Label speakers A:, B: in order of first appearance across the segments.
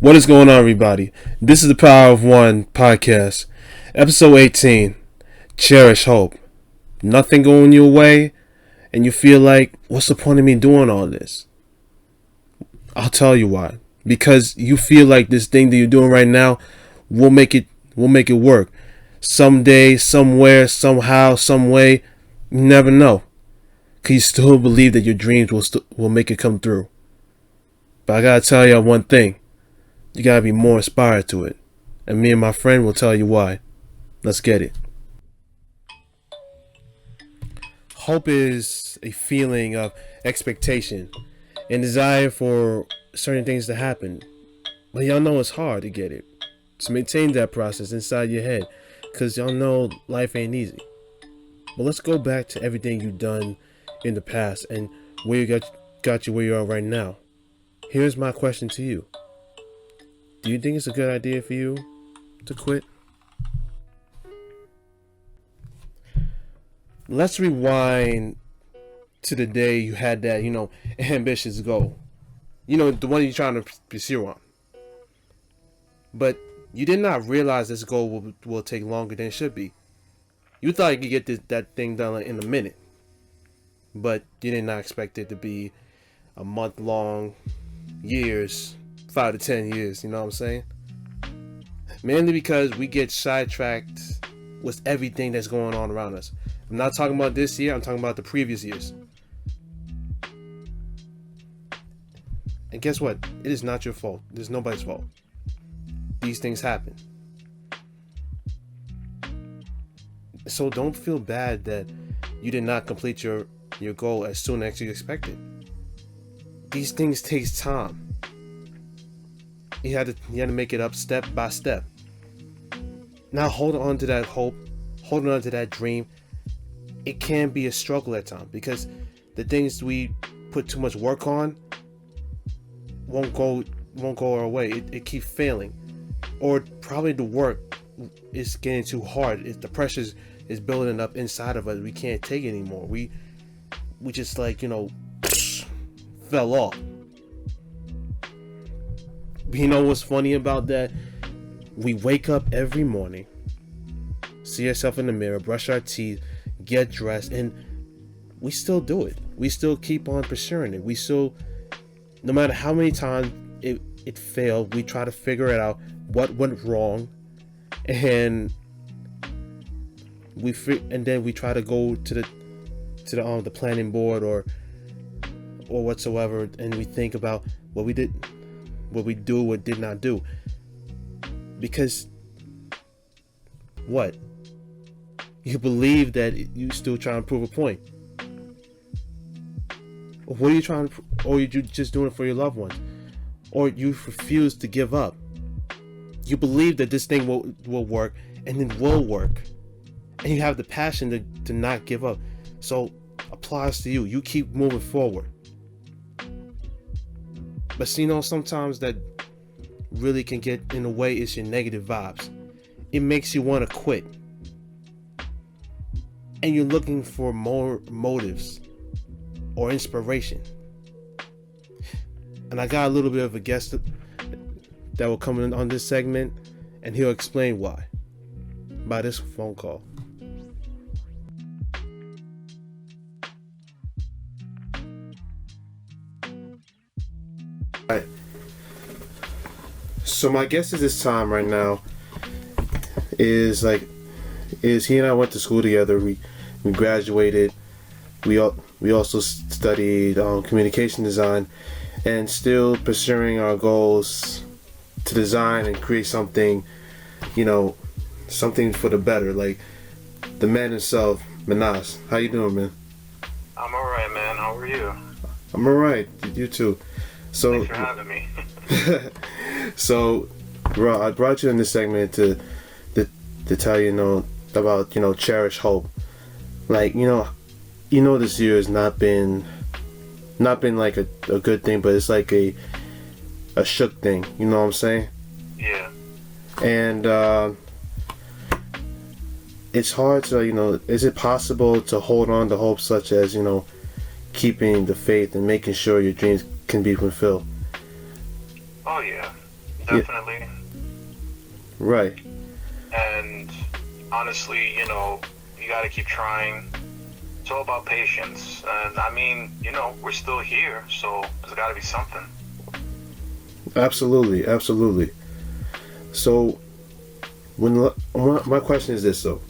A: What is going on, everybody? This is the Power of One podcast, episode 18, Cherish Hope. Nothing going your way, and you feel like, what's the point of me doing all this? I'll tell you why. Because you feel like this thing that you're doing right now will make it work. Someday, somewhere, somehow, some way, you never know. Because you still believe that your dreams will make it come through. But I gotta tell you one thing. You gotta be more inspired to it. And me and my friend will tell you why. Let's get it. Hope is a feeling of expectation and desire for certain things to happen. But y'all know it's hard to get it. To maintain that process inside your head. Because y'all know life ain't easy. But let's go back to everything you've done in the past and where you got you where you are right now. Here's my question to you. Do you think it's a good idea for you to quit? Let's rewind to the day you had that, ambitious goal. The one you're trying to pursue on. But you did not realize this goal will take longer than it should be. You thought you could get that thing done in a minute. But you did not expect it to be a month long, years, 5 to 10 years, you know what I'm saying? Mainly because we get sidetracked with everything that's going on around us. I'm not talking about this year, I'm talking about the previous years. And guess what? It is not your fault. It is nobody's fault. These things happen. So don't feel bad that you did not complete your goal as soon as you expected. These things take time. You had to make it up step by step. Now hold on to that hope, hold on to that dream. It can be a struggle at times because the things we put too much work on won't go our way. It keeps failing, or probably the work is getting too hard. The pressure is building up inside of us. We can't take it anymore. We just fell off. You know what's funny about that? We wake up every morning, see ourselves in the mirror, brush our teeth, get dressed, and we still do it. We still keep on pursuing it. We still, no matter how many times it failed, we try to figure it out, what went wrong, and then we try to go to the planning board or whatsoever, and we think about what we did not do. Because what? You believe that you still trying to prove a point. What are you trying to, or you just doing it for your loved ones? Or you refuse to give up. You believe that this thing will work, and it will work. And you have the passion to not give up. So applies to you. You keep moving forward. But sometimes that really can get in the way is your negative vibes. It makes you want to quit. And you're looking for more motives or inspiration. And I got a little bit of a guest that will come in on this segment, and he'll explain why by this phone call. Alright. So my guest at this time right now is he and I went to school together. We graduated. We also studied communication design, and still pursuing our goals to design and create something, something for the better. Like the man himself, Minas. How you doing, man?
B: I'm alright, man. How are you?
A: I'm alright. You too. So,
B: thanks for having me.
A: So, bro, I brought you in this segment to tell you, about Cherish Hope. Like this year has not been like a good thing, but it's like a shook thing. You know what I'm saying?
B: Yeah.
A: And it's hard to is it possible to hold on to hope, such as keeping the faith and making sure your dreams can be fulfilled?
B: Oh yeah. definitely.
A: Right.
B: And honestly, you got to keep trying. It's all about patience. And I mean, we're still here, so there's got to be something.
A: Absolutely, absolutely. So, my question is this though: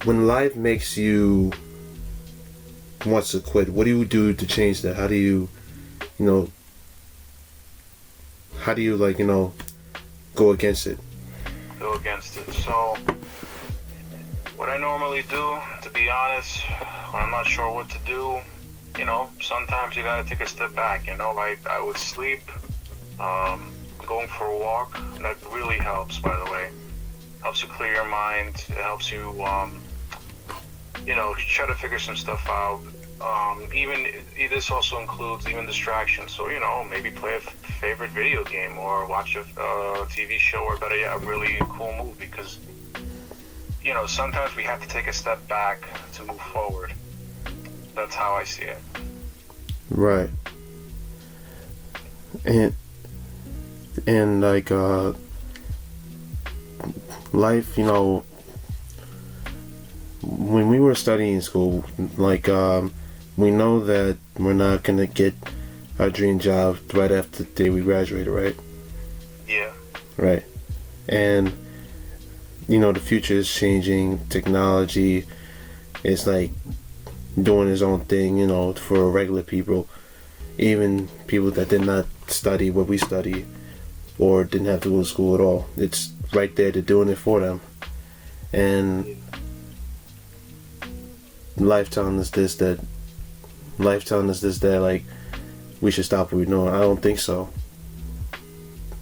A: when life makes you want to quit, what do you do to change that? How do you, go against it?
B: Go against it. So, what I normally do, to be honest, when I'm not sure what to do, sometimes you gotta take a step back. Like I would sleep, going for a walk. That really helps, by the way. Helps you clear your mind. It helps you, try to figure some stuff out. This also includes even distractions. So, maybe play a favorite video game or watch a TV show, or better yet, a really cool movie. Because, sometimes we have to take a step back to move forward. That's how I see it.
A: Right. And like life, when we were studying in school, like we know that we're not gonna get our dream job right after the day we graduated, right?
B: Yeah.
A: Right. And the future is changing. Technology is like doing its own thing, for regular people, even people that did not study what we study or didn't have to go to school at all. It's right there, they're doing it for them. And life telling us this, that like we should stop what we're doing. I don't think so.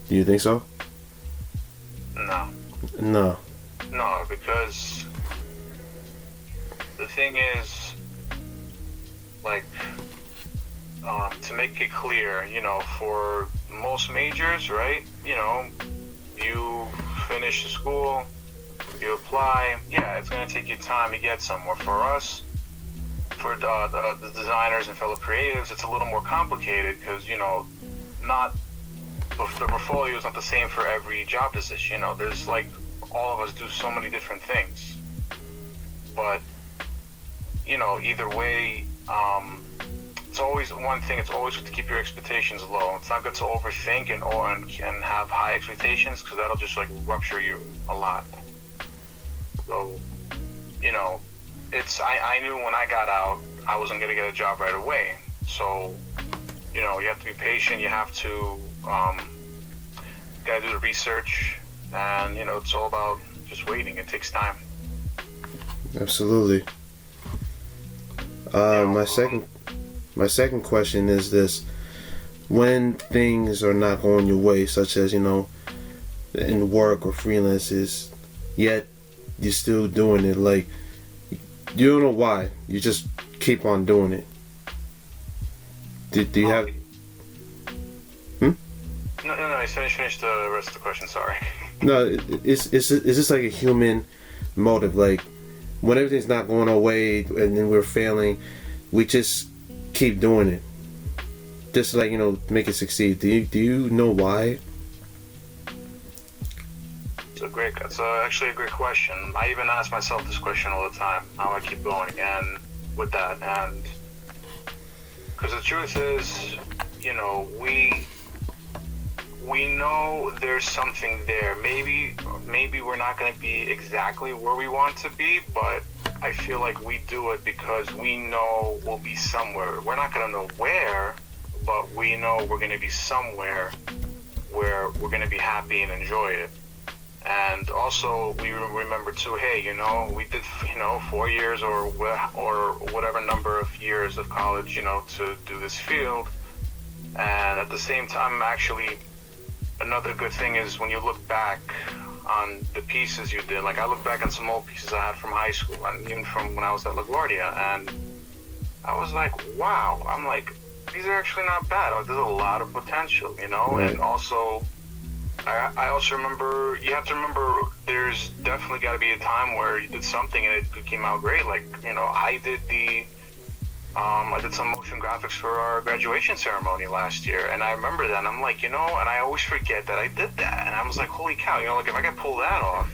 A: Do you think so? No,
B: because the thing is, like, to make it clear, for most majors, right? You finish school, you apply. Yeah, it's going to take you time to get somewhere. For us, for the designers and fellow creatives, it's a little more complicated because, not the portfolio is not the same for every job position. There's like all of us do so many different things. But, either way, it's always one thing. It's always good to keep your expectations low. It's not good to overthink and have high expectations because that'll just like rupture you a lot. So, I knew when I got out, I wasn't going to get a job right away. So, you have to be patient. You have to, got to do the research. And, it's all about just waiting. It takes time.
A: Absolutely. My second question is this: when things are not going your way, such as in work or freelances, yet you're still doing it, like you don't know why, you just keep on doing it. Do you have?
B: No. Finish the rest of the question. Sorry.
A: No, it's just like a human motive. Like when everything's not going our way and then we're failing, we just keep doing it, just to make it succeed. Do you know why?
B: That's actually a great question. I even ask myself this question all the time. How I keep going and with that, and because the truth is, we know there's something there. Maybe we're not going to be exactly where we want to be, but I feel like we do it because we know we'll be somewhere. We're not going to know where, but we know we're going to be somewhere where we're going to be happy and enjoy it. And also, we remember too, hey, we did, 4 years or whatever number of years of college, to do this field. And at the same time, actually, another good thing is when you look back on the pieces you did. Like I look back on some old pieces I had from high school and even from when I was at LaGuardia, and I was like, wow. I'm like, these are actually not bad. There's a lot of potential,
A: Right.
B: And also, I also remember, you have to remember, there's definitely got to be a time where you did something and it came out great. Like, I did I did some motion graphics for our graduation ceremony last year, and I remember that, and I'm like, and I always forget that I did that, and I was like, holy cow, like if I could pull that off,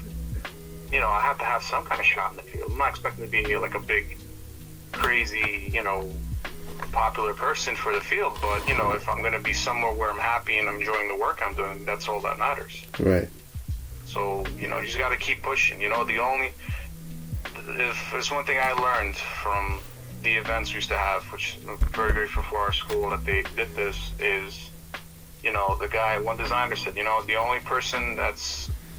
B: I have to have some kind of shot in the field. I'm not expecting to be like a big, crazy, popular person for the field, but, if I'm going to be somewhere where I'm happy and I'm enjoying the work I'm doing, that's all that matters.
A: Right.
B: So, you just got to keep pushing. If there's one thing I learned from the events we used to have, which I'm very grateful for our school that they did this, is, one designer said, the only person that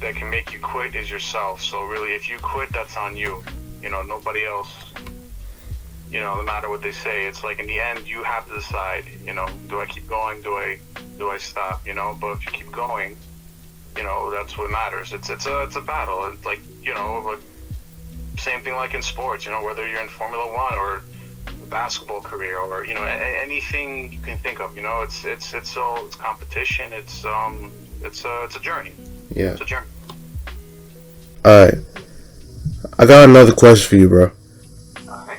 B: can make you quit is yourself. So really, if you quit, that's on you. Nobody else, no matter what they say, it's like in the end, you have to decide, do I keep going? Do I stop? But if you keep going, that's what matters. It's a battle. It's like, but same thing like in sports, whether you're in Formula One or basketball career or anything you can think of, it's competition. It's a journey.
A: Yeah.
B: It's a journey.
A: All right. I got another question for you, bro.
B: Okay.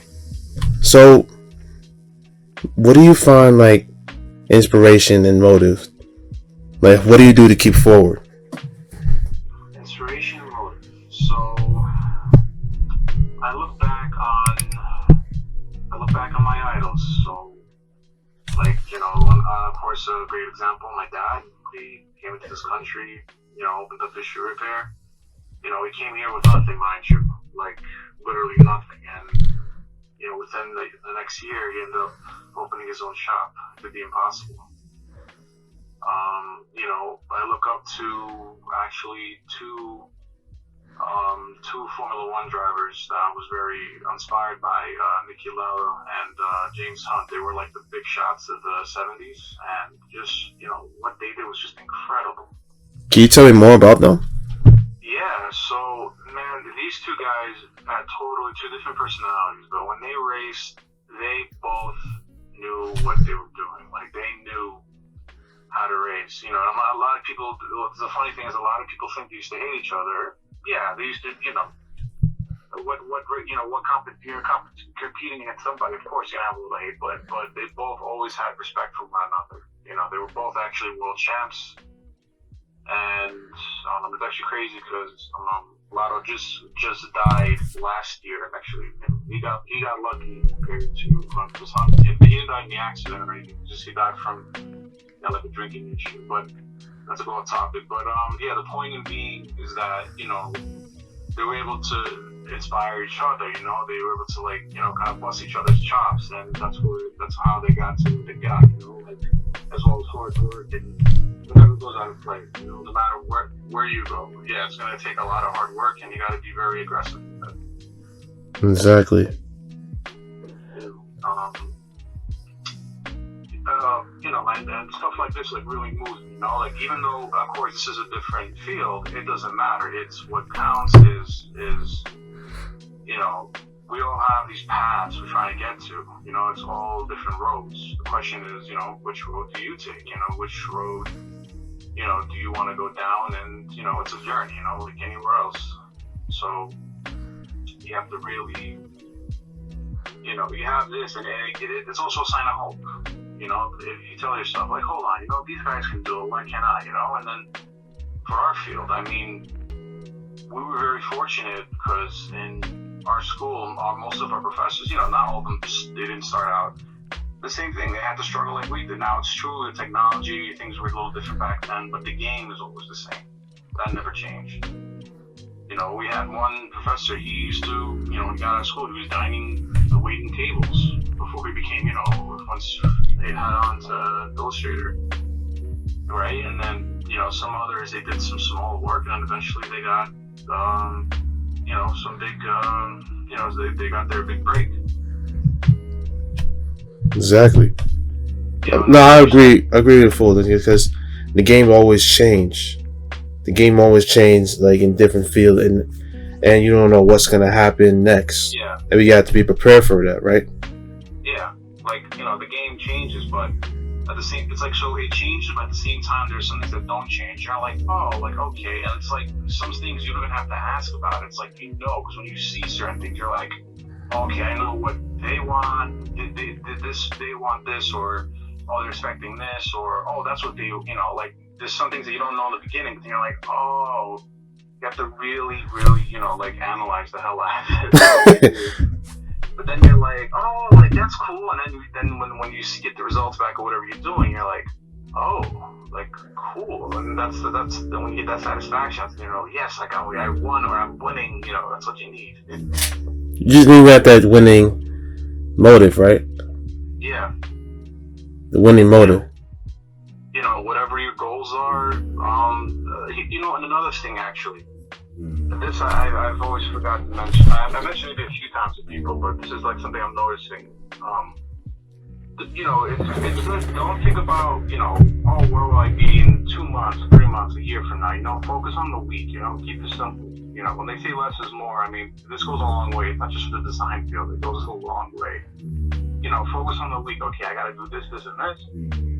A: So, what do you find like inspiration and motive? Like, what do you do to keep forward?
B: Inspiration and motive. So, I look back on my idols. So, like, of course, a great example, my dad. He came into this country, opened up fishery repair. He came here with nothing, mind you, like literally nothing. And, within the next year, he ended up opening his own shop. It did the impossible. I look up to actually two Formula One drivers that I was very inspired by, Niki Lauda and James Hunt. They were like the big shots of the 70s, and just, what they did was just incredible.
A: Can you tell me more about them?
B: Yeah, so, man, these two guys had totally two different personalities, but when they raced, they both knew what they were doing. Like, they knew how to race. A lot of people, the funny thing is, a lot of people think they used to hate each other. Yeah, they used to, you're competing against somebody, of course you're gonna have a little hate, but they both always had respect for one another. They were both actually world champs, and it's actually crazy because Lotto just died last year. Actually, he got lucky compared to Hunt. Because Hunt, he didn't die in the accident or anything. Just he died from like a drinking issue. But that's a broad topic. But the point in being is that they were able to inspire each other. They were able to kind of bust each other's chops, and that's how they got to what they got. As well as hard work and whatever goes out of play. No matter where you go, it's going to take a lot of hard work, and you got to be very aggressive.
A: Exactly.
B: And stuff like this really moves me. Even though of course this is a different field, it doesn't matter. It's what counts is we all have these paths we're trying to get to. It's all different roads. The question is, which road do you take? Which road, do you want to go down? And, it's a journey, like anywhere else. So you have to really, you have this, and it's also a sign of hope. If you tell yourself, hold on, these guys can do it, why can't I? And then for our field, we were very fortunate because in our school, most of our professors, not all of them, they didn't start out the same thing. They had to struggle like we did. Now it's true, the technology, things were a little different back then, but the game is always the same. That never changed. We had one professor, he used to, when he got out of school, he was waiting tables before he became, once they had on to Illustrator, right? And then, some others, they did some small work, and then eventually they got, some big, they got their big break.
A: Exactly. No, I agree with full because the game always change. The game always change in different field, and you don't know what's gonna happen next.
B: Yeah.
A: And you have to be prepared for that, right?
B: Yeah. The game changes, but at the same, it's so it changes, but at the same time, there's some things that don't change. You're like, okay, and it's some things you don't even have to ask about. It's because when you see certain things, you're like, okay, I know what they want. they want this, or oh, they're expecting this, or oh, that's what they, like there's some things that you don't know in the beginning, but you're like, oh, you have to really, really, like analyze the hell out of it. But then you're like, oh, like that's cool, and then when you get the results back or whatever you're doing, you're like, oh, like cool, and that's then when you get that satisfaction, yes, like I won, or I'm winning, that's what you need.
A: You just need that winning motive, right?
B: Yeah.
A: The winning motive.
B: Whatever your goals are, and another thing actually, this I've always forgotten to mention. I mentioned it a few times to people, but this is like something I'm noticing. It's good. Don't think about, oh, where will I be in 2 months, 3 months, a year from now? Focus on the week. Keep it simple. When they say less is more, I mean, this goes a long way. It's not just for the design field. It goes a long way. Focus on the week. Okay, I gotta do this, this, and this.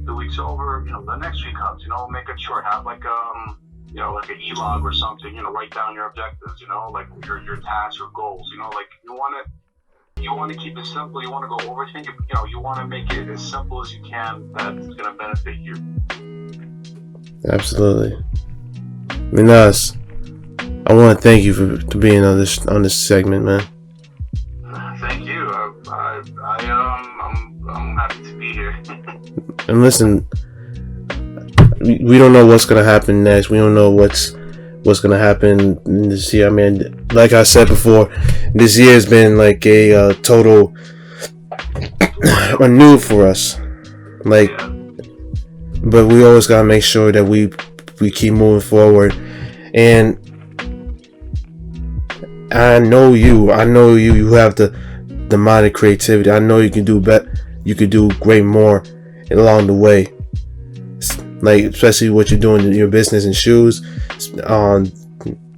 B: The week's over. The next week comes. Make it short. Have like like an e-log or something. Write down your objectives. Like your tasks, your goals. Like you want to keep it simple. You want to go overthink it. You want to make it as simple as you can. That's gonna benefit you.
A: Absolutely. Minas, I want to thank you for being on this segment, man.
B: Thank you. I'm happy to be here.
A: And listen, we don't know what's gonna happen next. We don't know what's gonna happen this year. I mean, like I said before, this year has been like a total anew for us. Like, yeah. But we always gotta make sure that we keep moving forward. And I know you have the mind of creativity. I know you can do better. You could do great more along the way. Like, especially what you're doing in your business and shoes, on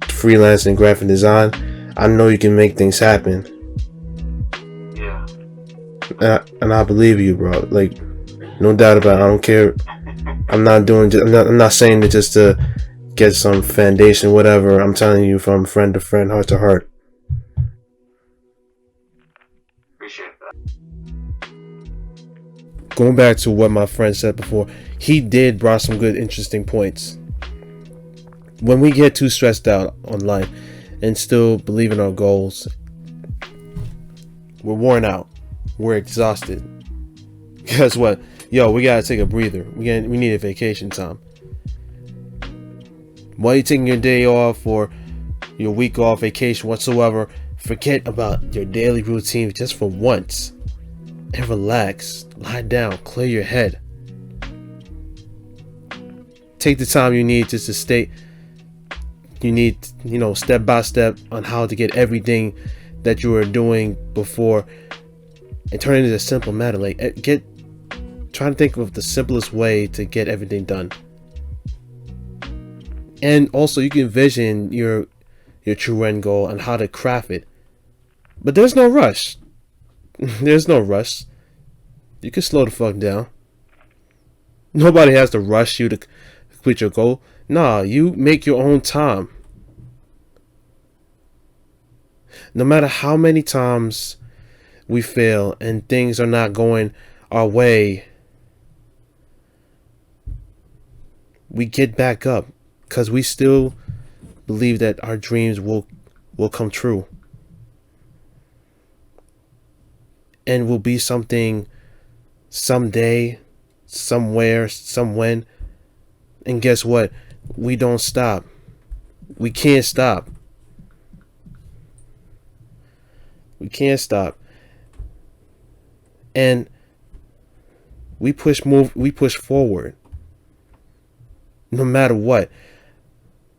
A: freelance and graphic design. I know you can make things happen.
B: Yeah.
A: And I believe you, bro. Like, no doubt about it. I don't care. I'm not saying it just to get some foundation, whatever. I'm telling you from friend to friend, heart to heart.
B: Appreciate that.
A: Going back to what my friend said before, he did brought some good, interesting points. When we get too stressed out on life and still believe in our goals, we're worn out. We're exhausted. Guess what? Yo, we gotta take a breather. We need a vacation time. While you're taking your day off or your week off, vacation, whatsoever, forget about your daily routine just for once and relax. Lie down, clear your head. Take the time you need just to stay. You need, step by step on how to get everything that you were doing before and turn it into a simple matter. Like, try to think of the simplest way to get everything done. And also, you can envision your true end goal and how to craft it. But there's no rush. There's no rush. You can slow the fuck down. Nobody has to rush you to complete your goal. Nah, you make your own time. No matter how many times we fail and things are not going our way, we get back up because we still believe that our dreams will come true and will be something someday, somewhere, somewhen. And guess what? We don't stop. We can't stop. We can't stop. And we push forward. No matter what.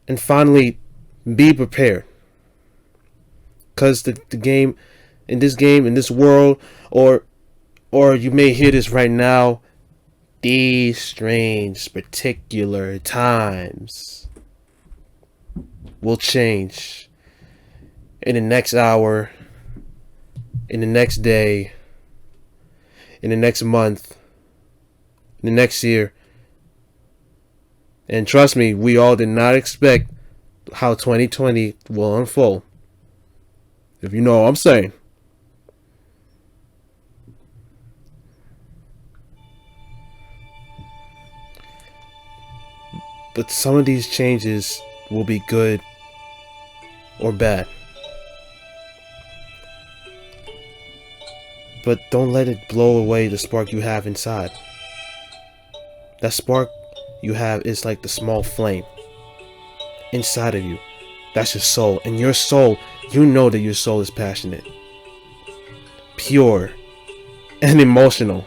A: And finally, be prepared. Because the game, in this world, or you may hear this right now, these strange particular times will change in the next hour, in the next day, in the next month, in the next year. And trust me, we all did not expect how 2020 will unfold. If you know what I'm saying. But some of these changes will be good or bad. But don't let it blow away the spark you have inside. That spark you have is like the small flame inside of you. That's your soul. And your soul, you know that your soul is passionate, pure, and emotional.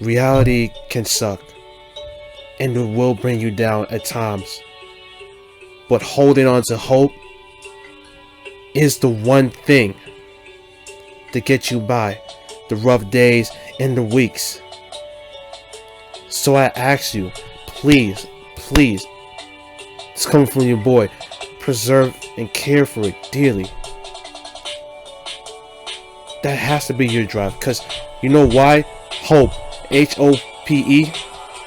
A: Reality can suck, and it will bring you down at times. But holding on to hope is the one thing to get you by the rough days and the weeks. So I ask you, please, it's coming from your boy, preserve and care for it dearly. That has to be your drive, because you know why? Hope, H-O-P-E,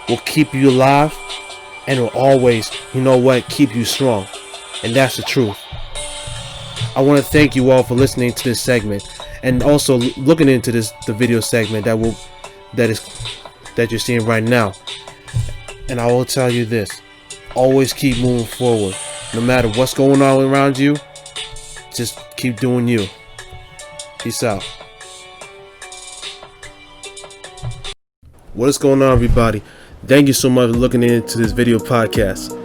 A: will keep you alive, and will always, you know what, keep you strong. And that's the truth. I want to thank you all for listening to this segment, and also looking into the video segment that you're seeing right now. And I will tell you this: always keep moving forward, no matter what's going on around you. Just keep doing you. Peace out. What is going on, everybody? Thank you so much for looking into this video podcast.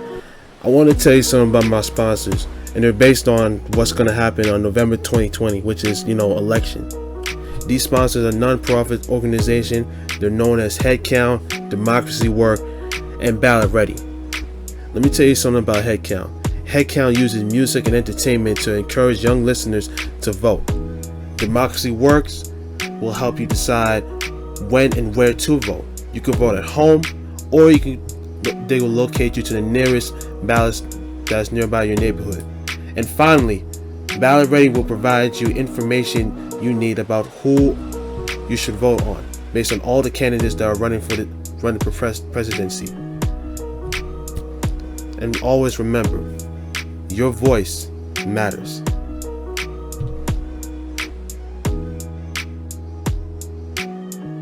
A: I want to tell you something about my sponsors, and they're based on what's going to happen on November 2020, which is, election. These sponsors are non-profit organization. They're known as Headcount, Democracy Work, and Ballot Ready. Let me tell you something about Headcount. Headcount uses music and entertainment to encourage young listeners to vote. Democracy Works will help you decide when and where to vote. You can vote at home, or they will locate you to the nearest ballot that's nearby your neighborhood. And finally, Ballot Ready will provide you information you need about who you should vote on, based on all the candidates that are running for presidency. And always remember, your voice matters.